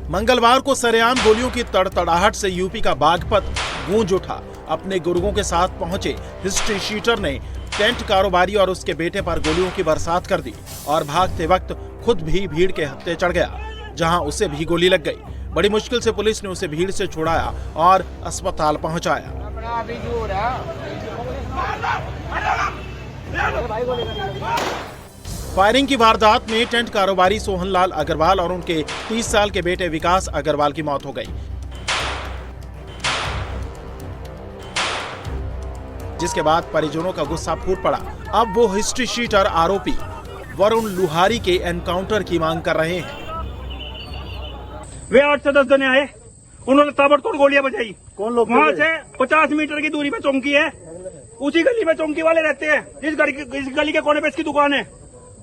मंगलवार को सरेआम गोलियों की तड़तड़ाहट से यूपी का बागपत गूंज उठा। अपने गुर्गों के साथ पहुंचे हिस्ट्री शीटर ने टेंट कारोबारी और उसके बेटे पर गोलियों की बरसात कर दी और भागते वक्त खुद भी भीड़ के हत्थे चढ़ गया, जहां उसे भी गोली लग गई। बड़ी मुश्किल से पुलिस ने उसे भीड़ से छुड़ाया और अस्पताल पहुंचाया। फायरिंग की वारदात में टेंट कारोबारी सोहनलाल अग्रवाल और उनके 30 साल के बेटे विकास अग्रवाल की मौत हो गई, जिसके बाद परिजनों का गुस्सा फूट पड़ा। अब वो हिस्ट्री शीटर आरोपी वरुण लुहारी के एनकाउंटर की मांग कर रहे हैं। वे 8 से 10 जने आए, उन्होंने ताबड़तोड़ गोलियां बजाई। कौन लोग? वहाँ से 50 मीटर की दूरी पे चौकी है, उसी गली में चौकी वाले रहते हैं। इस गली के कोने पे इसकी दुकान है,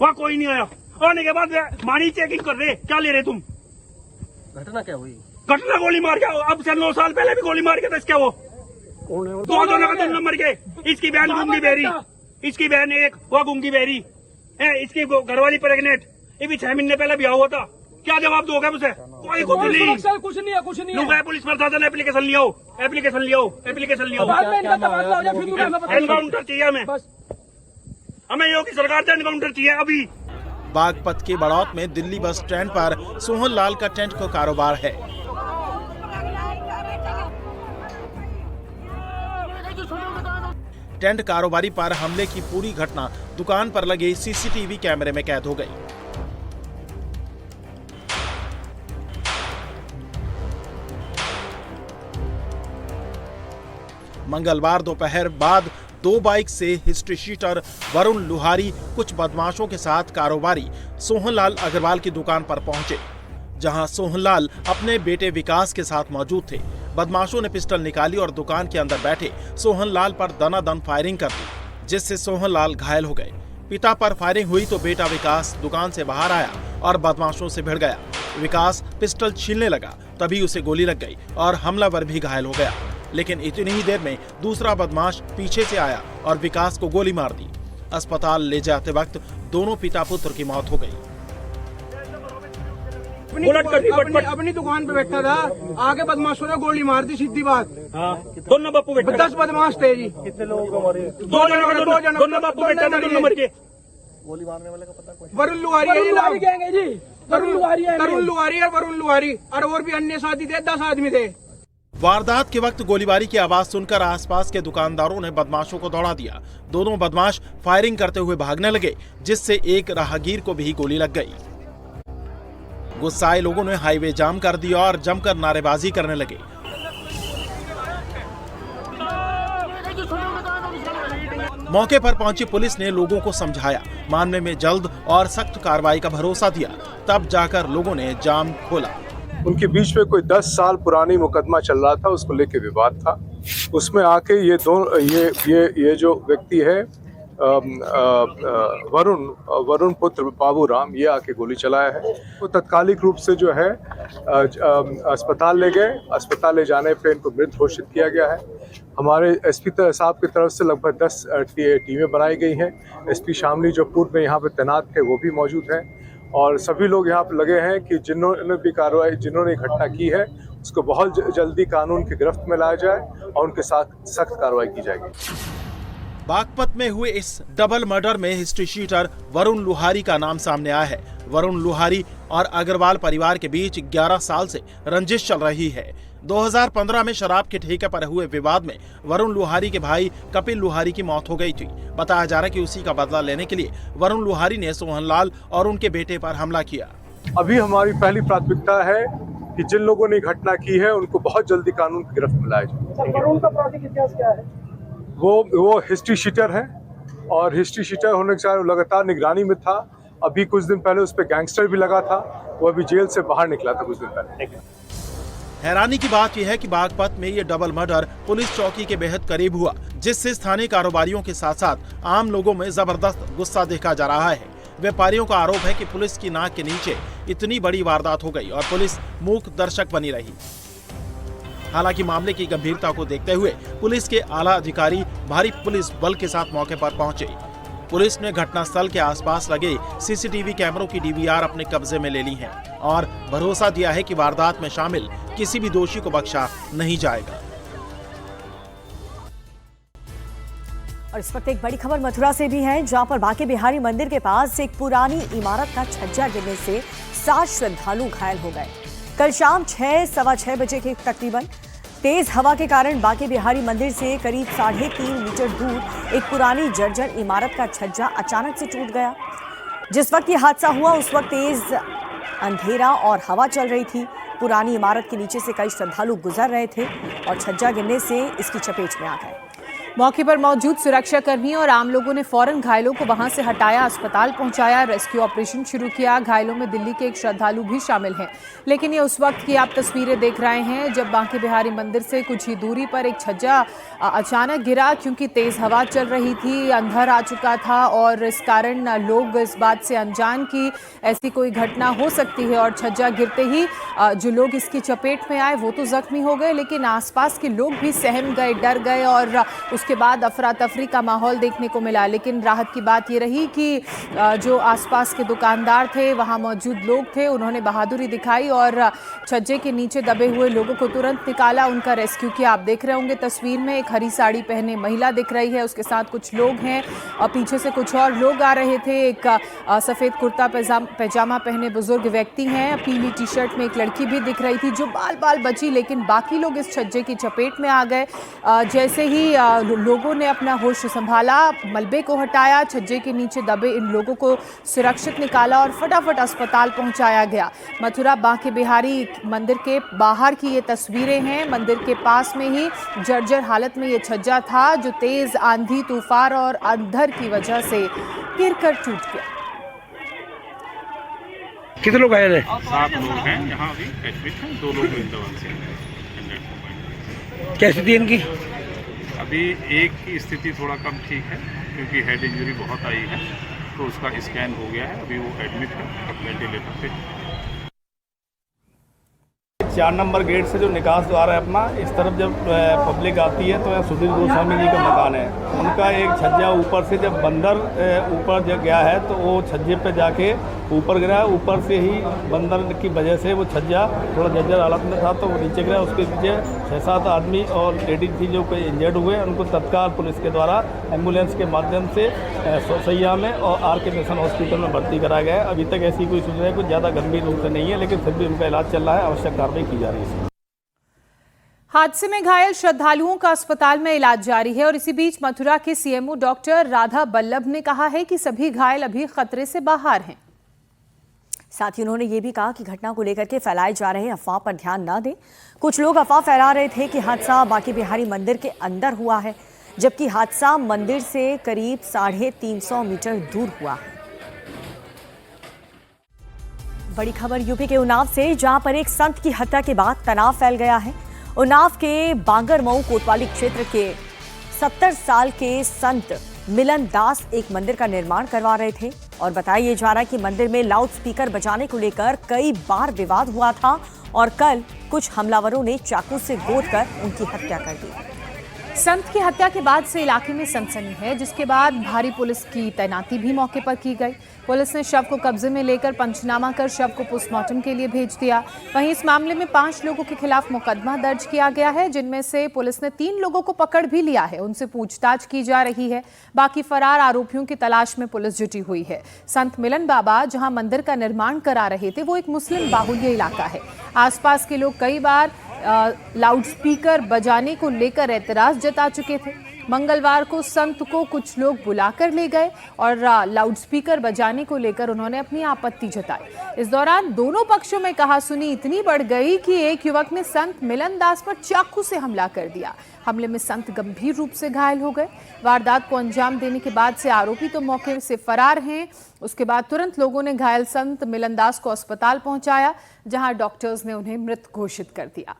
वहाँ कोई नहीं आया। आने के बाद मानी चेकिंग कर रहे, क्या ले रहे तुम? घटना क्या हुई? घटना गोली मार के, अब से 9 साल पहले भी गोली मार के था। इसका वो दो दोनों का 2 नंबर के, इसकी बहन गूंगी बेरी, इसकी बहन एक, वो गूंगी बेरी है, इसकी घरवाली प्रेग्नेंट, ये भी 6 महीने पहले ब्याह हुआ था। क्या जवाब दोगे मुझे? कोई कुछ नहीं, कुछ नहीं है, कुछ नहीं है। पुलिस प्रशासन एप्लीकेशन लियो, एप्लीकेशन लियो, एप्लीकेशन लियो। एनकाउंटर चाहिए हमें योगी सरकार से एनकाउंटर चाहिए अभी। बागपत के बड़ौत में दिल्ली बस स्टैंड पर सोहनलाल का टेंट का कारोबार है। टेंट कारोबारी पर हमले की पूरी घटना दुकान पर लगे सीसीटीवी कैमरे में कैद हो गई। मंगलवार दोपहर बाद 2 बाइक से हिस्ट्री शीटर वरुण लुहारी कुछ बदमाशों के साथ कारोबारी सोहनलाल अग्रवाल की दुकान पर पहुंचे, जहां सोहनलाल अपने बेटे विकास के साथ मौजूद थे। बदमाशों ने पिस्टल निकाली और दुकान के अंदर बैठे सोहनलाल पर दनादन फायरिंग कर दी, जिससे सोहनलाल घायल हो गए। पिता पर फायरिंग हुई तो बेटा विकास दुकान से बाहर आया और बदमाशों से भिड़ गया। विकास पिस्टल छीनने लगा, तभी उसे गोली लग गई और हमलावर भी घायल हो गया। लेकिन इतनी ही देर में दूसरा बदमाश पीछे से आया और विकास को गोली मार दी। अस्पताल ले जाते वक्त दोनों पिता पुत्र की मौत हो गई। अपनी दुकान पे बैठा था, आगे बदमाशों ने गोली मार दी, सीधी बात। दोनों बापू बैठे, 10 बदमाश थे जी। कितने लोगों को मारे? दोनों बापू बैठे थे, 2 नंबर के। गोली मारने वाले का पता कोई? वरुण लुहारी है जी, तरुण लुहारी है। तरुण लुहारी और वरुण लुहारी और भी अन्य साथी थे, 10 आदमी थे। वारदात के वक्त गोलीबारी की आवाज सुनकर आसपास के दुकानदारों ने बदमाशों को दौड़ा दिया। दोनों बदमाश फायरिंग करते हुए भागने लगे, जिससे एक राहगीर को भी गोली लग गई। गुस्साए लोगों ने हाईवे जाम कर दिया और जमकर नारेबाजी करने लगे। मौके पर पहुंची पुलिस ने लोगों को समझाया, मामले में जल्द और सख्त कार्रवाई का भरोसा दिया। तब जाकर लोगों ने जाम खोला। उनके बीच में कोई 10 साल पुरानी मुकदमा चल रहा था, उसको लेके विवाद था। उसमें आके ये जो व्यक्ति है वरुण पुत्र बाबू राम, ये आके गोली चलाया है। तो तत्कालिक रूप से जो है अस्पताल ले गए। अस्पताल ले जाने पे इनको मृत घोषित किया गया है। हमारे एसपी साहब की तरफ से लगभग 10 टीमें बनाई गई हैं। एसपी शामली जो पूर्व में यहाँ पे तैनात थे वो भी मौजूद हैं और सभी लोग यहाँ पे लगे हैं कि जिन्होंने घटना की है उसको बहुत जल्दी कानून की गिरफ्त में लाया जाए और उनके साथ सख्त कार्रवाई की जाएगी। बागपत में हुए इस डबल मर्डर में हिस्ट्री शीटर वरुण लुहारी का नाम सामने आया है। वरुण लुहारी और अग्रवाल परिवार के बीच 11 साल से रंजिश चल रही है। 2015 में शराब के ठेके पर हुए विवाद में वरुण लुहारी के भाई कपिल लुहारी की मौत हो गई थी। बताया जा रहा है कि उसी का बदला लेने के लिए वरुण लुहारी ने सोहनलाल और उनके बेटे पर हमला किया। अभी हमारी पहली प्राथमिकता है कि जिन लोगों ने घटना की है उनको बहुत जल्दी कानून की गिरफ्त में लाया जाए। वरुण का आपराधिक इतिहास क्या है? वो हिस्ट्री शीटर है और हिस्ट्री शीटर होने के साथ लगातार निगरानी में था। अभी कुछ दिन पहले उस पर गैंगस्टर भी लगा था, वो अभी जेल से बाहर निकला था कुछ दिन पहले। हैरानी की बात यह है कि बागपत में ये डबल मर्डर पुलिस चौकी के बेहद करीब हुआ, जिससे स्थानीय कारोबारियों के साथ साथ आम लोगों में जबरदस्त गुस्सा देखा जा रहा है। व्यापारियों का आरोप है कि पुलिस की नाक के नीचे इतनी बड़ी वारदात हो गई और पुलिस मूक दर्शक बनी रही। हालांकि मामले की गंभीरता को देखते हुए पुलिस के आला अधिकारी भारी पुलिस बल के साथ मौके पर पहुंचे। पुलिस ने घटनास्थल के आसपास लगे सीसीटीवी कैमरों की डीवीआर अपने कब्जे में ले ली है और भरोसा दिया है कि वारदात में शामिल किसी भी दोषी को बख्शा नहीं जाएगा। और इस वक्त एक बड़ी खबर मथुरा से भी है, जहां पर बांके बिहारी मंदिर के पास एक पुरानी इमारत का छज्जा गिरने से 7 श्रद्धालु घायल हो गए। कल शाम 6-6:15 बजे के तकरीबन तेज हवा के कारण बांके बिहारी मंदिर से करीब 3.5 मीटर दूर एक पुरानी जर्जर इमारत का छज्जा अचानक से टूट गया। जिस वक्त ये हादसा हुआ उस वक्त तेज अंधेरा और हवा चल रही थी। पुरानी इमारत के नीचे से कई श्रद्धालु गुजर रहे थे और छज्जा गिरने से इसकी चपेट में आ गए। मौके पर मौजूद सुरक्षाकर्मी और आम लोगों ने फौरन घायलों को वहां से हटाया, अस्पताल पहुंचाया, रेस्क्यू ऑपरेशन शुरू किया। घायलों में दिल्ली के एक श्रद्धालु भी शामिल हैं। लेकिन ये उस वक्त की आप तस्वीरें देख रहे हैं जब बांके बिहारी मंदिर से कुछ ही दूरी पर एक छज्जा अचानक गिरा, क्योंकि तेज हवा चल रही थी, अंधर आ चुका था और इस कारण लोग इस बात से अनजान कि ऐसी कोई घटना हो सकती है। और छज्जा गिरते ही जो लोग इसकी चपेट में आए वो तो जख्मी हो गए, लेकिन आसपास के लोग भी सहम गए, डर गए और उसके बाद अफरा तफरी का माहौल देखने को मिला। लेकिन राहत की बात ये रही कि जो आसपास के दुकानदार थे, वहां मौजूद लोग थे, उन्होंने बहादुरी दिखाई और छज्जे के नीचे दबे हुए लोगों को तुरंत निकाला, उनका रेस्क्यू किया। आप देख रहे होंगे तस्वीर में एक हरी साड़ी पहने महिला दिख रही है, उसके साथ कुछ लोग हैं और पीछे से कुछ और लोग आ रहे थे। एक सफ़ेद कुर्ता पैजामा पहने बुजुर्ग व्यक्ति हैं, पीली टी शर्ट में एक लड़की भी दिख रही थी जो बाल बची, लेकिन बाकी लोग इस छज्जे की चपेट में आ गए। जैसे ही लोगों ने अपना होश संभाला, मलबे को हटाया, छज्जे के नीचे दबे इन लोगों को सुरक्षित निकाला और फटाफट अस्पताल पहुंचाया गया। मथुरा बांके बिहारी मंदिर के बाहर की ये तस्वीरें हैं। मंदिर के पास में ही जर्जर हालत में ये छज्जा था जो तेज आंधी, तूफान और अंधर की वजह से गिरकर टूट गया। कितने लोग घायल हैं? 7 लोग हैं यहाँ अभी एडमिट हैं, 2 लोग वृंदावन से हैं। क्या स्थिति इनकी? अभी एक की स्थिति थोड़ा कम ठीक है क्योंकि हेड इंजरी बहुत आई है, तो उसका स्कैन हो गया है, अभी वो एडमिट है वेंटिलेटर पे। 4 नंबर गेट से जो निकास द्वार है अपना, इस तरफ जब पब्लिक आती है तो यहाँ सुधीर गोस्वामी जी का मकान है। उनका एक छज्जा ऊपर से जब बंदर ऊपर जब गया है तो वो छज्जे पे जाके ऊपर गिरा। ऊपर से ही बंदर की वजह से वो छज्जा थोड़ा जर्जर हालत में था तो वो नीचे गिरा। उसके पीछे 6-7 आदमी और लेडीज थी जो कोई इंजर्ड हुए, उनको तत्काल पुलिस के द्वारा एम्बुलेंस के माध्यम से सोसैया में और आर के मिशन हॉस्पिटल में भर्ती कराया गया है। अभी तक ऐसी कोई सूचना कुछ ज़्यादा गंभीर रूप से नहीं है, लेकिन फिर भी उनका इलाज चल रहा है, आवश्यक कार्रवाई की जा रही है। हादसे में घायल श्रद्धालुओं का अस्पताल में इलाज जारी है और इसी बीच मथुरा के सीएमओ डॉक्टर राधा बल्लभ ने कहा है कि सभी घायल अभी खतरे से बाहर हैं। साथ ही उन्होंने ये भी कहा कि घटना को लेकर के फैलाए जा रहे अफवाह पर ध्यान न दें। कुछ लोग अफवाह फैला रहे थे कि हादसा बांके बिहारी मंदिर के अंदर हुआ है, जबकि हादसा मंदिर से करीब 350 मीटर दूर हुआ है। बड़ी खबर यूपी के उन्नाव से, जहां पर एक संत की हत्या के बाद तनाव फैल गया है। उन्नाव के बांगरमऊ कोतवाली क्षेत्र के 70 साल के संत मिलन दास एक मंदिर का निर्माण करवा रहे थे और बताया जा रहा है कि मंदिर में लाउड स्पीकर बजाने को लेकर कई बार विवाद हुआ था और कल कुछ हमलावरों ने चाकू से गोदकर उनकी हत्या कर दी। संत की हत्या के बाद से इलाके में सनसनी है, जिसके बाद भारी पुलिस की तैनाती भी मौके पर की गई। पुलिस ने शव को कब्जे में लेकर पंचनामा कर शव को पोस्टमार्टम के लिए भेज दिया। वहीं इस मामले में 5 लोगों के खिलाफ मुकदमा दर्ज किया गया है, जिनमें से पुलिस ने 3 लोगों को पकड़ भी लिया है, उनसे पूछताछ की जा रही है। बाकी फरार आरोपियों की तलाश में पुलिस जुटी हुई है। संत मिलन बाबा जहां मंदिर का निर्माण करा रहे थे वो एक मुस्लिम बाहुल्य इलाका है। आसपास के लोग कई बार लाउडस्पीकर बजाने को लेकर एतराज जता चुके थे। मंगलवार को संत को कुछ लोग बुलाकर ले गए और लाउडस्पीकर बजाने को लेकर उन्होंने अपनी आपत्ति जताई। इस दौरान दोनों पक्षों में कहासुनी इतनी बढ़ गई कि एक युवक ने संत मिलन दास पर चाकू से हमला कर दिया। हमले में संत गंभीर रूप से घायल हो गए। वारदात को अंजाम देने के बाद से आरोपी तो मौके से फरार हैं। उसके बाद तुरंत लोगों ने घायल संत मिलन दास को अस्पताल पहुंचाया, जहां डॉक्टर्स ने उन्हें मृत घोषित कर दिया।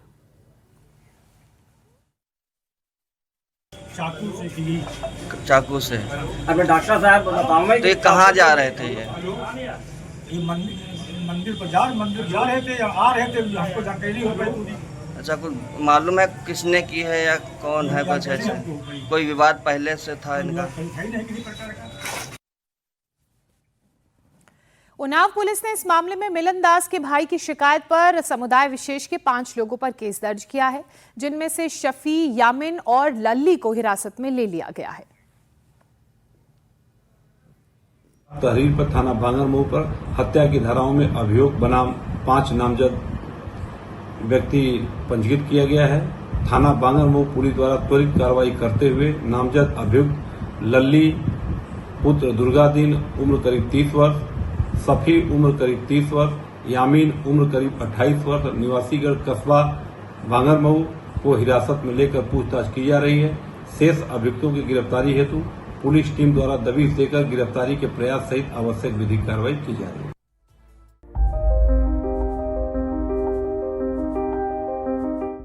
चाकू से। अबे डॉक्टर साहब बताओ, तो ये कहाँ जा रहे थे? ये मंदिर पर मंदिर जा रहे थे या आ रहे थे, हमको जानकारी नहीं हो पाई पूरी। अच्छा, कुछ मालूम है किसने की है या कौन है? कुछ ऐसे कोई विवाद पहले से था इनका? उन्नाव पुलिस ने इस मामले में मिलन दास के भाई की शिकायत पर समुदाय विशेष के 5 लोगों पर केस दर्ज किया है, जिनमें से शफी, यामिन और लल्ली को हिरासत में ले लिया गया है। तहरीर पर थाना बांगरमऊ पर हत्या की धाराओं में अभियोग बनाम 5 नामजद व्यक्ति पंजीकृत किया गया है। थाना बांगरमऊ पुलिस द्वारा त्वरित कार्रवाई करते हुए नामजद अभियुक्त लल्ली पुत्र दुर्गादीन उम्र करीब 30 वर्ष, सफी उम्र करीब 30 वर्ष, यामीन उम्र करीब 28 वर्ष निवासीगढ़ कस्बा बांगरमऊ को हिरासत में लेकर पूछताछ की जा रही है। शेष अभियुक्तों की गिरफ्तारी हेतु पुलिस टीम द्वारा दबिश देकर गिरफ्तारी के प्रयास सहित आवश्यक विधिक कार्रवाई की जा रही है।